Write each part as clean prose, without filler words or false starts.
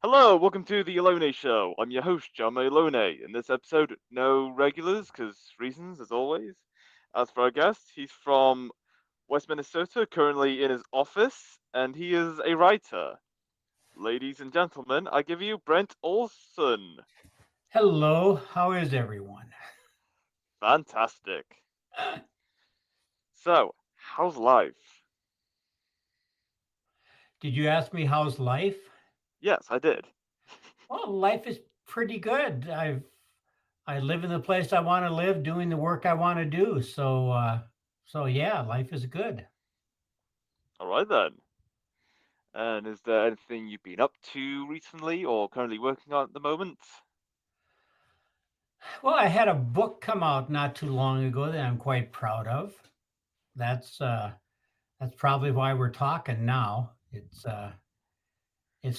Hello, welcome to the Elone Show. I'm your host, John Elone. In this episode, no regulars, because reasons, as always. As for our guest, he's from West Minnesota, currently in his office, and he is a writer. Ladies and gentlemen, I give you Brent Olson. Hello, how is everyone? Fantastic. So, how's life? Did you ask me how's life? Yes, I did. Well, life is pretty good. I live in the place I want to live, doing the work I want to do. So yeah, life is good. Alright then. And is there anything you've been up to recently or currently working on at the moment? Well, I had a book come out not too long ago that I'm quite proud of. That's uh, that's probably why we're talking now. It's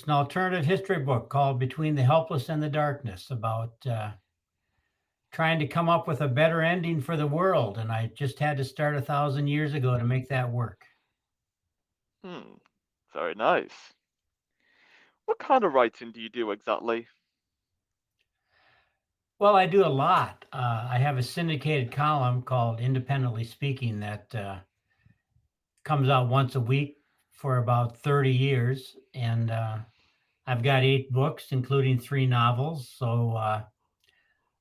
an alternative history book called Between the Helpless and the Darkness about trying to come up with a better ending for the world, and I just had to start 1,000 years ago to make that work. Hmm, very nice. What kind of writing do you do exactly? Well, I do a lot. I have a syndicated column called Independently Speaking that comes out once a week for about 30 years, and I've got 8 books, including 3 novels. So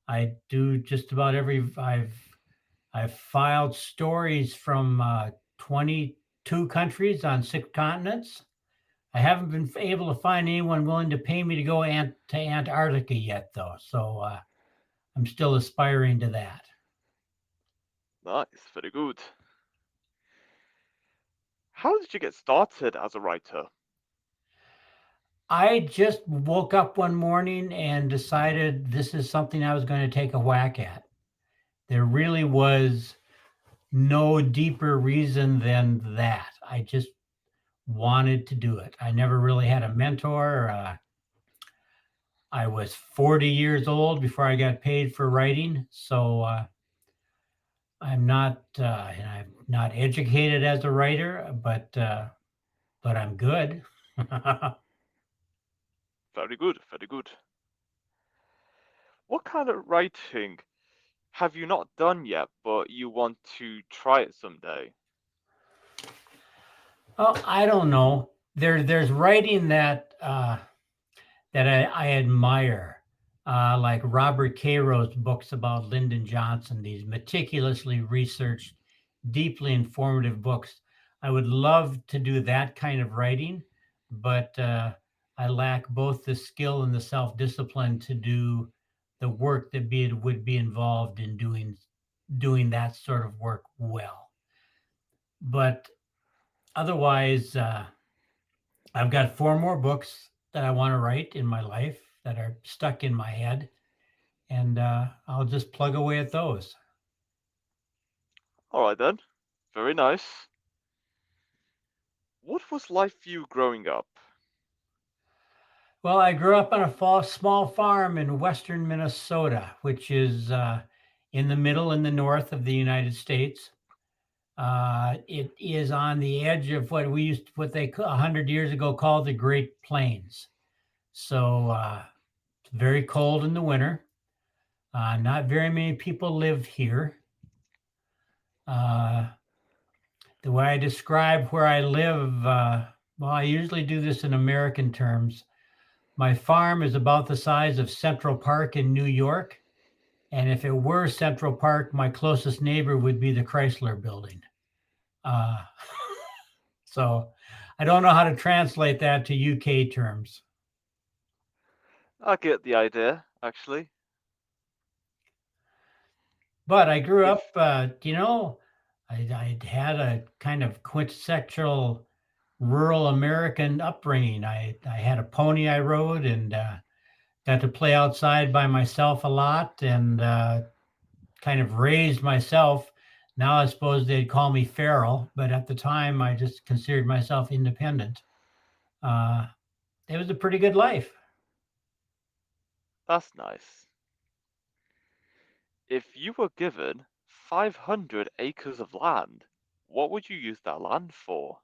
I do just about every. I've filed stories from 22 countries on 6 continents. I haven't been able to find anyone willing to pay me to go to Antarctica yet, though. So I'm still aspiring to that. Nice, very good. How did you get started as a writer? I just woke up one morning and decided this is something I was going to take a whack at. There really was no deeper reason than that. I just wanted to do it. I never really had a mentor. I was 40 years old before I got paid for writing, so I'm not educated as a writer, but I'm good. Very good, very good. What kind of writing have you not done yet, but you want to try it someday? Well, I don't know. There's writing that I admire, like Robert Caro's books about Lyndon Johnson. These meticulously researched, deeply informative books. I would love to do that kind of writing, but I lack both the skill and the self discipline to do the work that would be involved in doing that sort of work well. But otherwise, I've got 4 more books that I want to write in my life that are stuck in my head, and I'll just plug away at those. Alright then, very nice. What was life for you growing up? Well, I grew up on a small farm in western Minnesota, which is in the middle in the north of the United States. It is on the edge of what they 100 years ago called the Great Plains. So it's very cold in the winter. Not very many people live here. Uh, the way I describe where I live, well, I usually do this in American terms. My farm is about the size of Central Park in New York. And if it were Central Park, my closest neighbor would be the Chrysler building. Uh, so I don't know how to translate that to UK terms. I get the idea, actually. But I grew If up, I had a kind of quintessential rural American upbringing. I had a pony I rode and got to play outside by myself a lot and kind of raised myself. Now I suppose they'd call me feral, but at the time I just considered myself independent. Uh, it was a pretty good life. that's nice. If you were given 500 acres of land, what would you use that land for?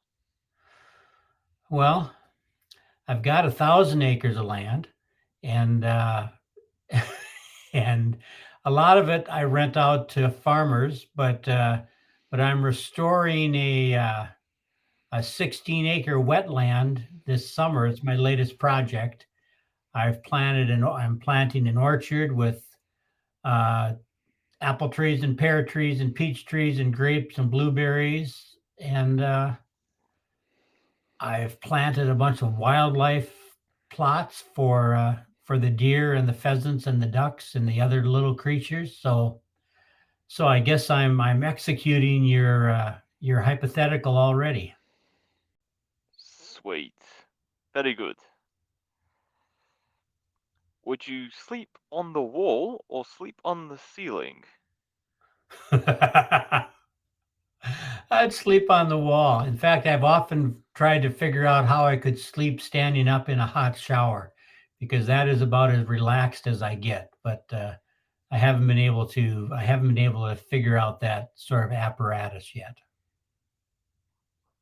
Well, I've got 1,000 acres of land, and and a lot of it I rent out to farmers, but I'm restoring a 16-acre wetland this summer. It's my latest project. I'm planting an orchard with uh, apple trees and pear trees and peach trees and grapes and blueberries, and I've planted a bunch of wildlife plots for the deer and the pheasants and the ducks and the other little creatures. So I guess I'm executing your hypothetical already. Sweet. Very good. Would you sleep on the wall or sleep on the ceiling? I'd sleep on the wall. In fact, I've often tried to figure out how I could sleep standing up in a hot shower because that is about as relaxed as I get. But I haven't been able to figure out that sort of apparatus yet.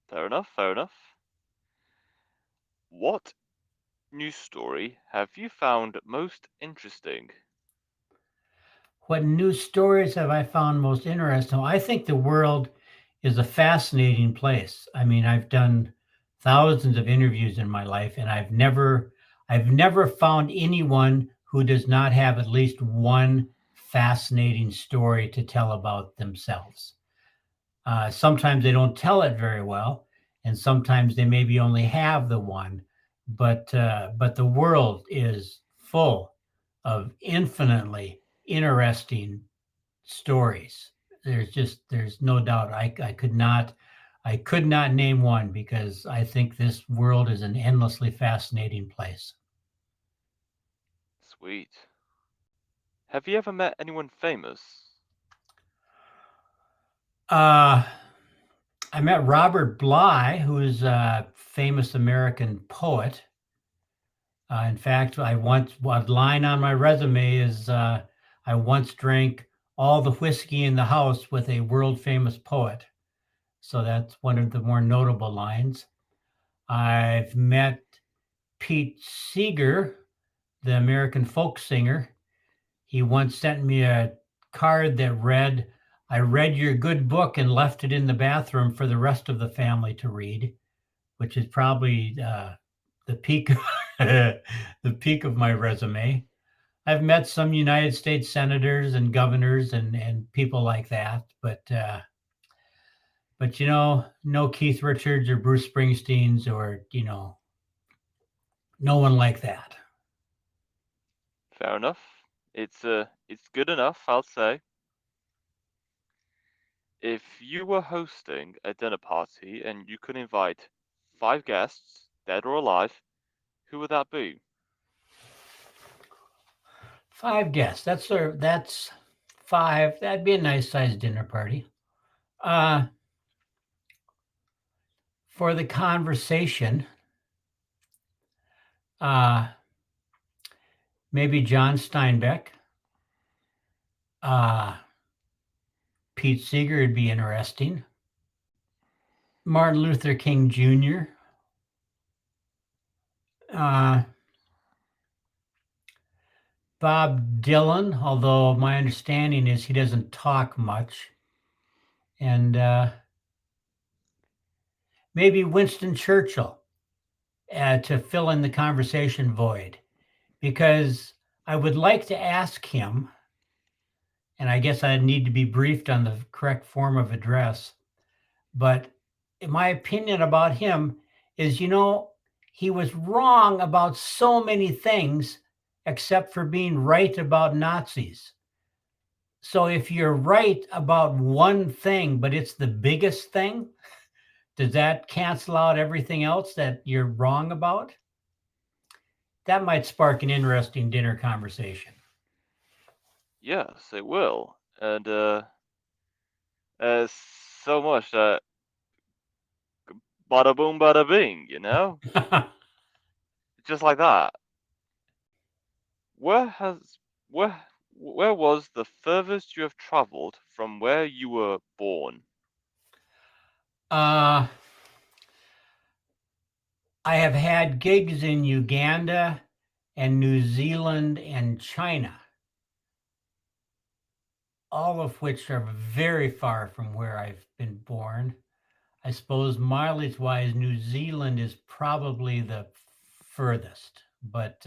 Fair enough, fair enough. What news story have you found most interesting? What news stories have I found most interesting? I think the world is a fascinating place. I mean, I've done thousands of interviews in my life, and I've never found anyone who does not have at least one fascinating story to tell about themselves. Sometimes they don't tell it very well, and sometimes they maybe only have the one. But the world is full of infinitely interesting stories. There's no doubt. I could not name one because I think this world is an endlessly fascinating place. Sweet. Have you ever met anyone famous? Uh, I met Robert Bly, who is a famous American poet. In fact, one line on my resume is I once drank all the whiskey in the house with a world famous poet. So that's one of the more notable lines. I've met Pete Seeger, the American folk singer. He once sent me a card that read, I read your good book and left it in the bathroom for the rest of the family to read, which is probably the peak, the peak of my resume. I've met some United States senators and governors and people like that, but no Keith Richards or Bruce Springsteen's or no one like that. Fair enough. It's good enough, I'll say. If you were hosting a dinner party and you could invite 5 guests, dead or alive, who would that be? 5 guests. That's five. That'd be a nice sized dinner party. Uh, for the conversation, uh, maybe John Steinbeck, uh, Pete Seeger would be interesting. Martin Luther King Jr., uh, Bob Dylan, although my understanding is he doesn't talk much, and maybe Winston Churchill to fill in the conversation void, because I would like to ask him, and I guess I'd need to be briefed on the correct form of address. But my opinion about him is, he was wrong about so many things except for being right about Nazis. So if you're right about one thing, but it's the biggest thing, does that cancel out everything else that you're wrong about? That might spark an interesting dinner conversation. Yes, it will. And so much that bada boom, bada bing, just like that. Where has where was the furthest you have traveled from where you were born? uh, I have had gigs in Uganda and New Zealand and China, all of which are very far from where I've been born. I suppose mileage wise, New Zealand is probably the furthest, but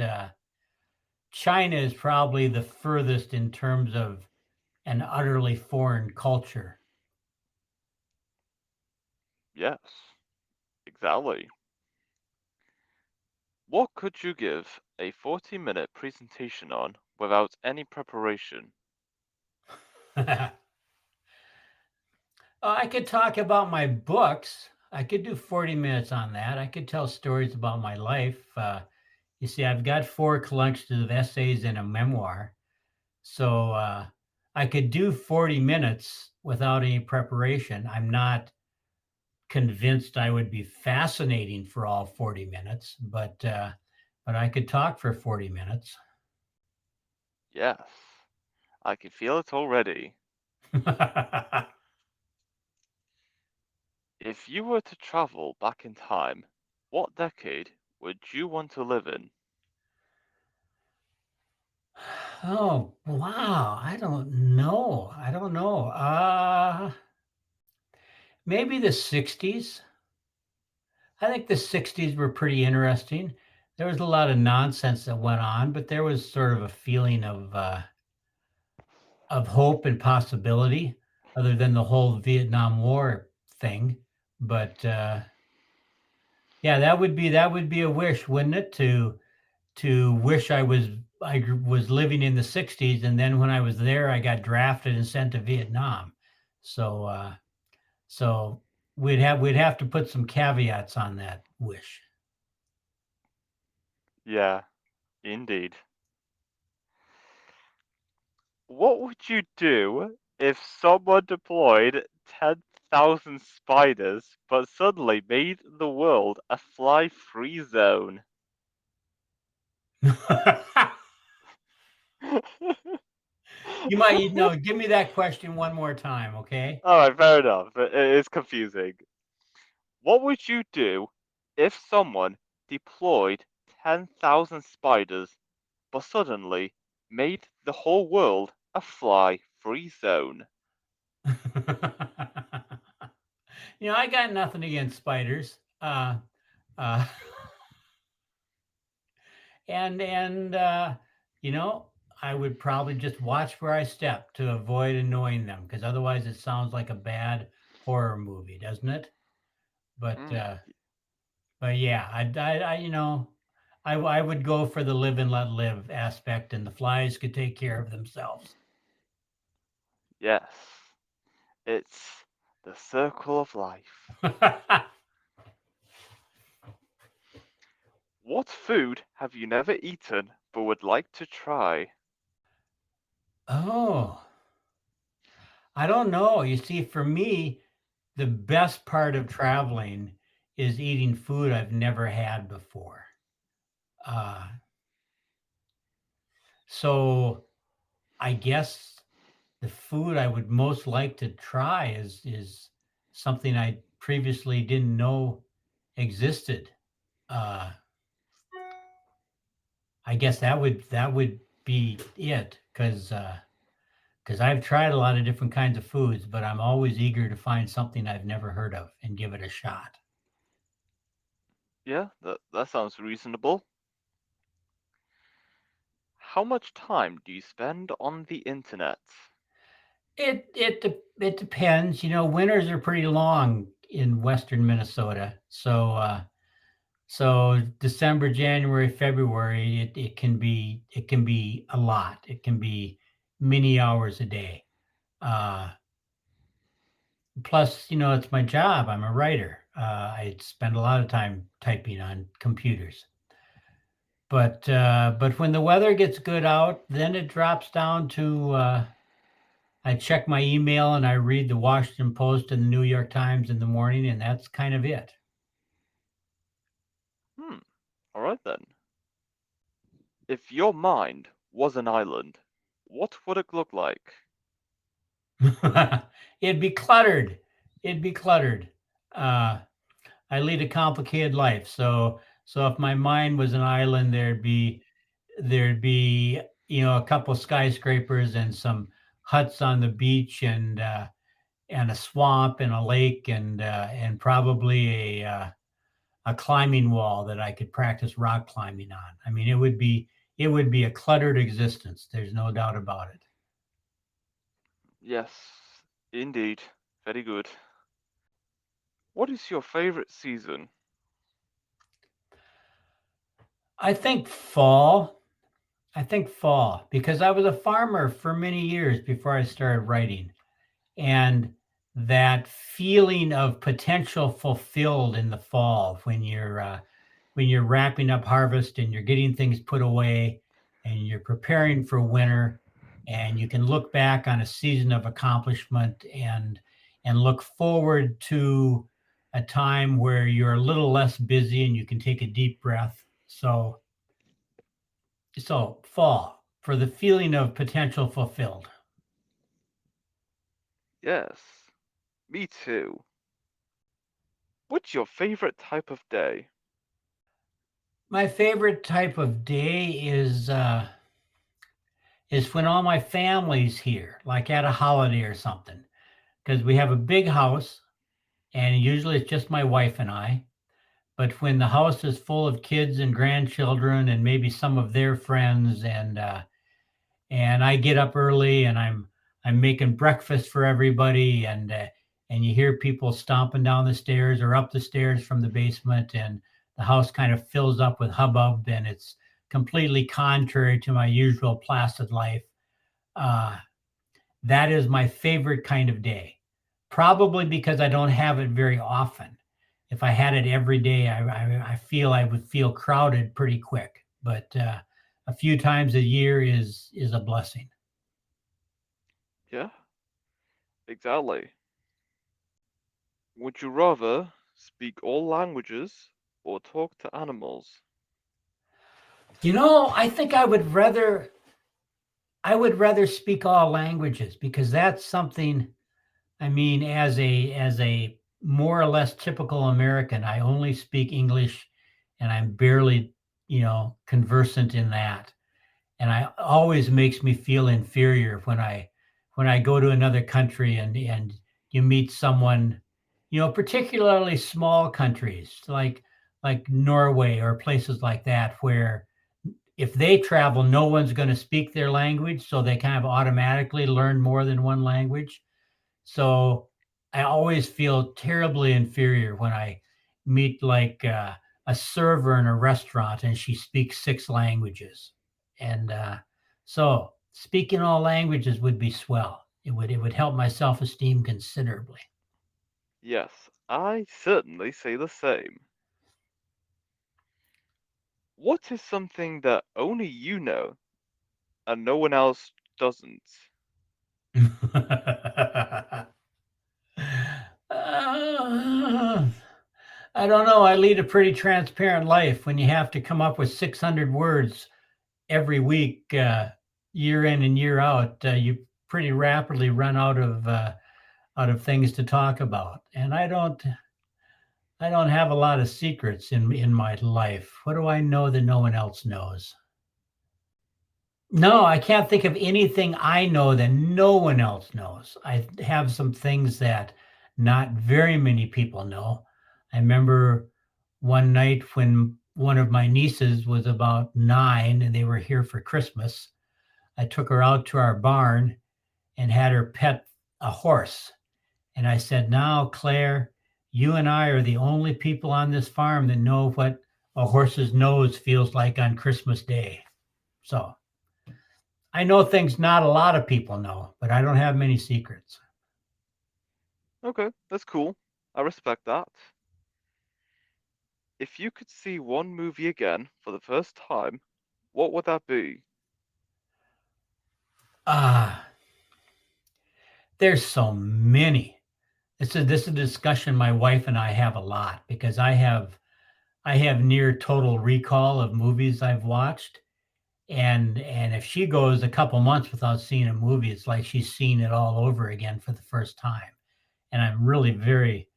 China is probably the furthest in terms of an utterly foreign culture. Yes, exactly. What could you give a 40-minute presentation on without any preparation? I could talk about my books. I could do 40 minutes on that. I could tell stories about my life. You see, I've got four collections of essays and a memoir. So I could do 40 minutes without any preparation. I'm not convinced I would be fascinating for all 40 minutes, but I could talk for 40 minutes. Yes, I can feel it already. If you were to travel back in time, what decade would you want to live in? Oh, wow. I don't know. I don't know. Maybe the 60s. I think the 60s were pretty interesting. There was a lot of nonsense that went on, but there was sort of a feeling of hope and possibility, other than the whole Vietnam War thing. But yeah, that would be a wish, wouldn't it? To wish I was living in the 60s, and then when I was there, I got drafted and sent to Vietnam. So so we'd have to put some caveats on that wish. Yeah, indeed. What would you do if someone deployed 10,000 spiders but suddenly made the world a fly-free zone? You might no, give me that question one more time, okay? Alright, fair enough. It is confusing. What would you do if someone deployed 10,000 spiders but suddenly made the whole world a fly-free zone? I got nothing against spiders. Uh, and you know, I would probably just watch where I step to avoid annoying them, because otherwise it sounds like a bad horror movie, doesn't it? But Mm, uh, but yeah, I would go for the live and let live aspect, and the flies could take care of themselves. yes, it's the circle of life. What food have you never eaten but would like to try? Oh, I don't know. You see, for me, the best part of traveling is eating food I've never had before. Uh, so I guess the food I would most like to try is something I previously didn't know existed. Uh, I guess that would be it, because I've tried a lot of different kinds of foods, but I'm always eager to find something I've never heard of and give it a shot. Yeah, that sounds reasonable. How much time do you spend on the internet? It depends. Winters are pretty long in western Minnesota, so December, January, February, it can be a lot. It can be many hours a day. Uh, Plus, it's my job. I'm a writer. I spend a lot of time typing on computers. But when the weather gets good out, then it drops down to I check my email and I read the Washington Post and the New York Times in the morning, and that's kind of it. Hmm, alright then. If your mind was an island, what would it look like? It'd be cluttered. It'd be cluttered. Uh, I lead a complicated life, so So if my mind was an island, there'd be a couple skyscrapers and some huts on the beach and a swamp and a lake and probably a climbing wall that I could practice rock climbing on. I mean, it would be a cluttered existence. There's no doubt about it. Yes, indeed. Very good. What is your favorite season? I think fall. I think fall because I was a farmer for many years before I started writing. And that feeling of potential fulfilled in the fall when you're wrapping up harvest and you're getting things put away and you're preparing for winter and you can look back on a season of accomplishment and look forward to a time where you're a little less busy and you can take a deep breath. So fall for the feeling of potential fulfilled. Yes, me too. What's your favorite type of day? My favorite type of day is when all my family's here, like at a holiday or something, because we have a big house, and usually it's just my wife and I. But when the house is full of kids and grandchildren and maybe some of their friends, and I get up early and I'm making breakfast for everybody, and you hear people stomping down the stairs or up the stairs from the basement, and the house kind of fills up with hubbub, and it's completely contrary to my usual placid life. Uh, that is my favorite kind of day, probably because I don't have it very often. If I had it every day, I feel I would feel crowded pretty quick. But a few times a year is a blessing. Yeah, exactly. Would you rather speak all languages or talk to animals? I think I would rather speak all languages because that's something. I mean, as a more or less typical American, I only speak English, and I'm barely, conversant in that. And I always makes me feel inferior when I go to another country and you meet someone, particularly small countries like Norway or places like that where if they travel, no one's going to speak their language, so they kind of automatically learn more than one language. So I always feel terribly inferior when I meet like a server in a restaurant and she speaks six languages. And so speaking all languages would be swell. It would help my self esteem considerably. Yes, I certainly say the same. What is something that only you know and no one else doesn't? Uh, I don't know. I lead a pretty transparent life when you have to come up with 600 words every week, year in and year out. You pretty rapidly run out of things to talk about. And I don't have a lot of secrets in my life. What do I know that no one else knows? No, I can't think of anything I know that no one else knows. I have some things that not very many people know. I remember one night when one of my nieces was about 9 and they were here for Christmas. I took her out to our barn and had her pet a horse. And I said, "Now, Claire, you and I are the only people on this farm that know what a horse's nose feels like on Christmas Day." So I know things not a lot of people know, but I don't have many secrets. Okay, that's cool. I respect that. If you could see one movie again for the first time, what would that be? Ah, there's so many. This is a discussion my wife and I have a lot because I have near total recall of movies I've watched. And if she goes a couple months without seeing a movie, it's like she's seen it all over again for the first time. And I'm really very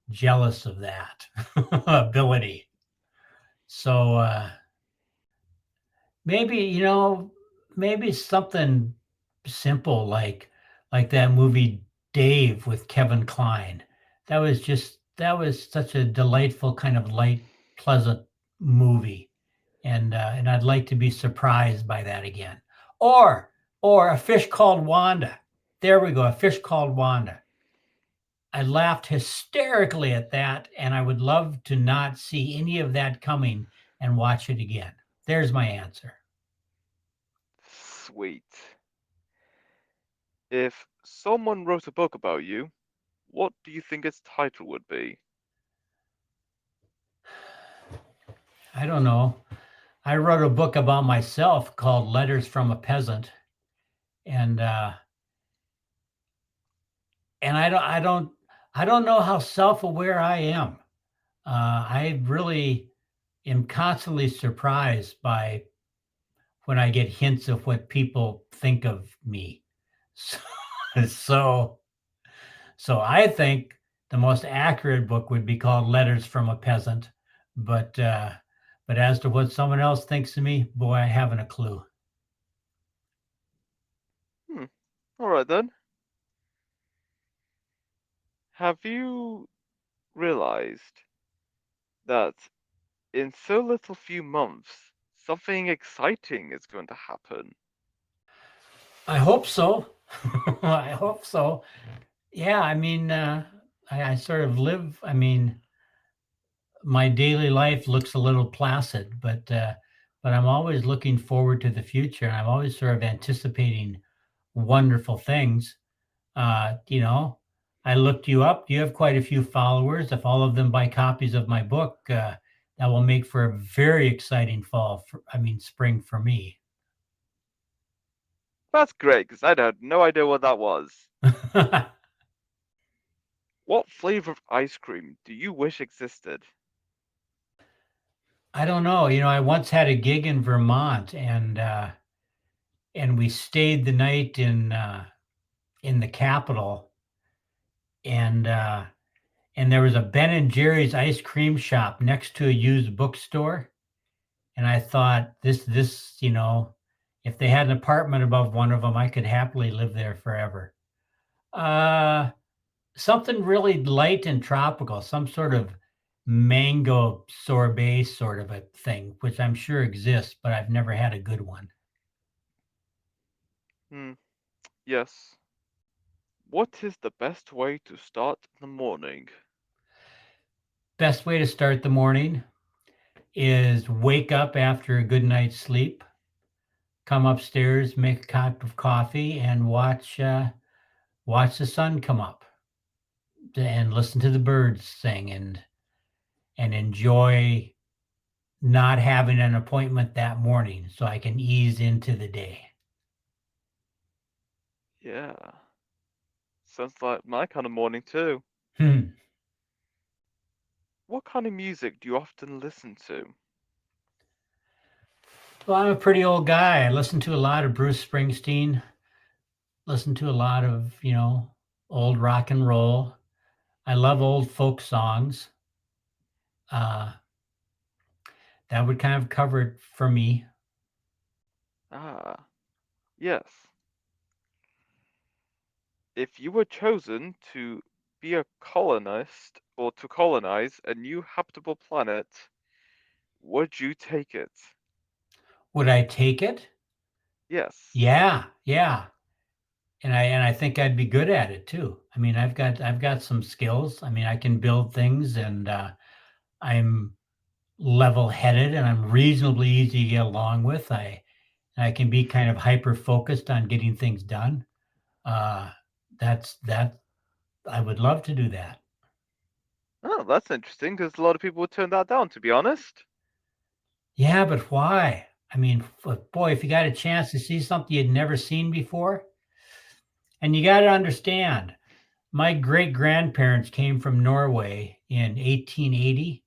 jealous of that ability. So maybe, maybe something simple like that movie Dave with Kevin Kline. That was such a delightful kind of light, pleasant movie, and I'd like to be surprised by that again. Or or A Fish Called Wanda. There we go, A Fish Called Wanda. I laughed hysterically at that, and I would love to not see any of that coming and watch it again. There's my answer. Sweet. If someone wrote a book about you, what do you think its title would be? I don't know. I wrote a book about myself called Letters from a Peasant, and and I don't know how self-aware I am. I really am constantly surprised by when I get hints of what people think of me. So, so, so I think the most accurate book would be called Letters from a Peasant, but uh, but as to what someone else thinks of me, boy, I haven't a clue. Hmm. All right then. Have you realized that in so little few months, something exciting is going to happen? I hope so. I hope so. Yeah, I mean, I sort of live. I mean, my daily life looks a little placid, but I'm always looking forward to the future. I'm always sort of anticipating wonderful things. You know, I looked you up. You have quite a few followers. If all of them buy copies of my book, that will make for a very exciting fall. I mean, spring for me. That's great, because I had no idea what that was. What flavor of ice cream do you wish existed? I don't know. I once had a gig in Vermont, and we stayed the night in the capital, and there was a Ben and Jerry's ice cream shop next to a used bookstore, and I thought this if they had an apartment above one of them, I could happily live there forever. Uh, Something really light and tropical, some sort of mango sorbet sort of a thing, which I'm sure exists, but I've never had a good one. Hmm, yes. What is the best way to start the morning? Best way to start the morning is wake up after a good night's sleep, come upstairs, make a cup of coffee, and watch the sun come up, and listen to the birds sing, and enjoy not having an appointment that morning so I can ease into the day. Yeah, sounds like my kind of morning too. Hmm. What kind of music do you often listen to? Well, I'm a pretty old guy. I listen to a lot of Bruce Springsteen, listen to a lot of, old rock and roll. I love old folk songs. Uh, that would kind of cover it for me. Ah, yes. If you were chosen to be a colonist or to colonize a new habitable planet, would you take it? Would I take it? Yes. Yeah, yeah. And I think I'd be good at it too. I mean, I've got some skills. I mean, I can build things, and I'm level-headed, and I'm reasonably easy to get along with. I can be kind of hyper focused on getting things done. Uh, that I would love to do that. Oh, that's interesting because a lot of people would turn that down, to be honest. Yeah, but why? I mean, boy, if you got a chance to see something you'd never seen before, and you got to understand, my great grandparents came from Norway in 1880.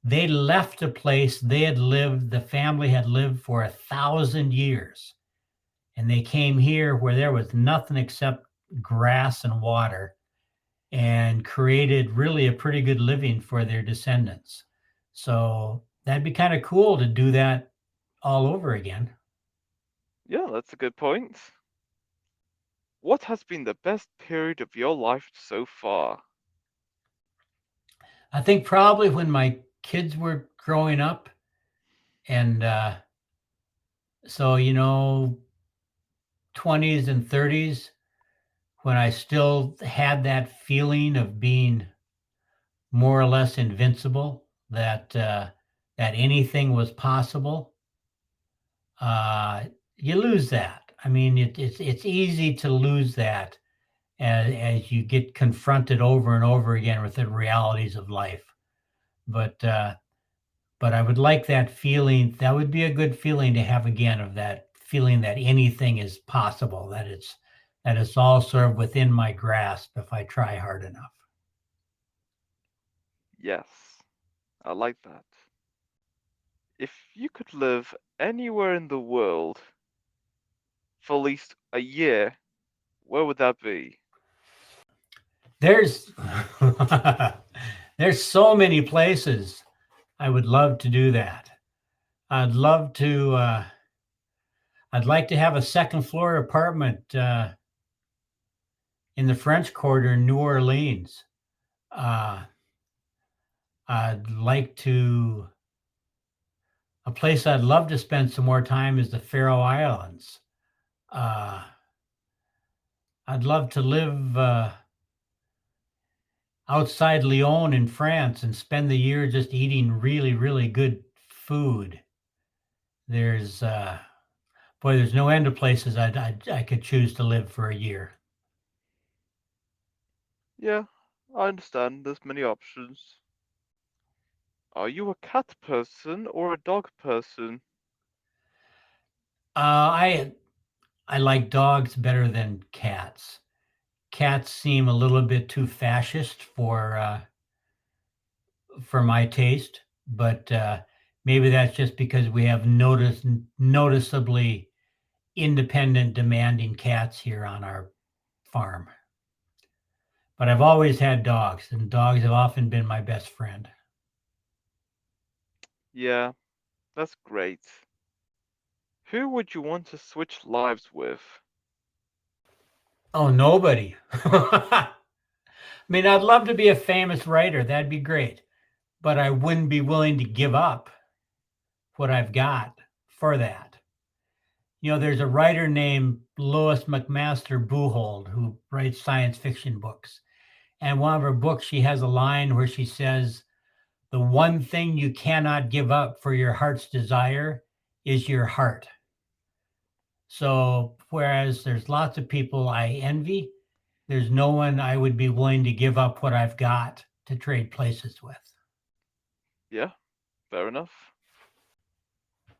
They left a place the family had lived for 1,000 years. And they came here where there was nothing except grass and water, and created really a pretty good living for their descendants. So that'd be kind of cool to do that all over again. Yeah, that's a good point. What has been the best period of your life so far? I think probably when my kids were growing up, and so 20s and 30s, when I still had that feeling of being more or less invincible, that anything was possible. Uh, you lose that. I mean, it's easy to lose that as you get confronted over and over again with the realities of life. But I would like that feeling. That would be a good feeling to have again, of that feeling that anything is possible, that it's all sort of within my grasp if I try hard enough. Yes, I like that. If you could live anywhere in the world for at least a year, where would that be? There's there's so many places I would love to do that. I'd love to. I'd like to have a second floor apartment in the French Quarter in New Orleans. Uh, I'd like to. A place I'd love to spend some more time is the Faroe Islands. Uh, I'd love to live outside Lyon in France and spend the year just eating really, really good food. There's boy, there's no end to places I could choose to live for a year. Yeah, I understand. There's many options. Are you a cat person or a dog person? I like dogs better than cats. Cats seem a little bit too fascist for my taste, but maybe that's just because we have noticeably independent, demanding cats here on our farm. But I've always had dogs, and dogs have often been my best friend. Yeah, that's great. Who would you want to switch lives with? Oh, nobody. I mean, I'd love to be a famous writer. That'd be great. But I wouldn't be willing to give up what I've got for that. There's a writer named Lois McMaster Buchhold who writes science fiction books. And one of her books, she has a line where she says, "The one thing you cannot give up for your heart's desire is your heart." So, whereas there's lots of people I envy, there's no one I would be willing to give up what I've got to trade places with. Yeah, fair enough.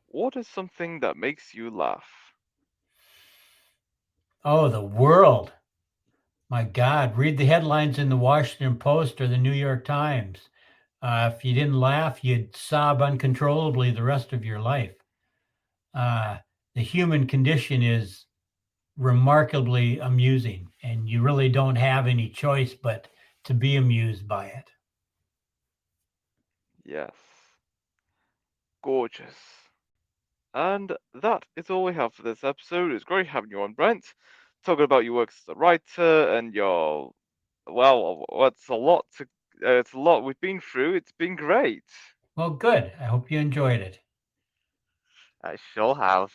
What is something that makes you laugh? Oh, the world. My God, read the headlines in the Washington Post or the New York Times. If you didn't laugh, you'd sob uncontrollably the rest of your life. Uh, the human condition is remarkably amusing, and you really don't have any choice but to be amused by it. Yes, gorgeous. And that is all we have for this episode. It's great having you on, Brent, talking about your work as a writer and your, well, it's a lot it's a lot we've been through. It's been great. Well, good. I hope you enjoyed it. I sure have.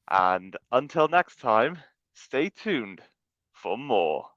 And until next time, stay tuned for more.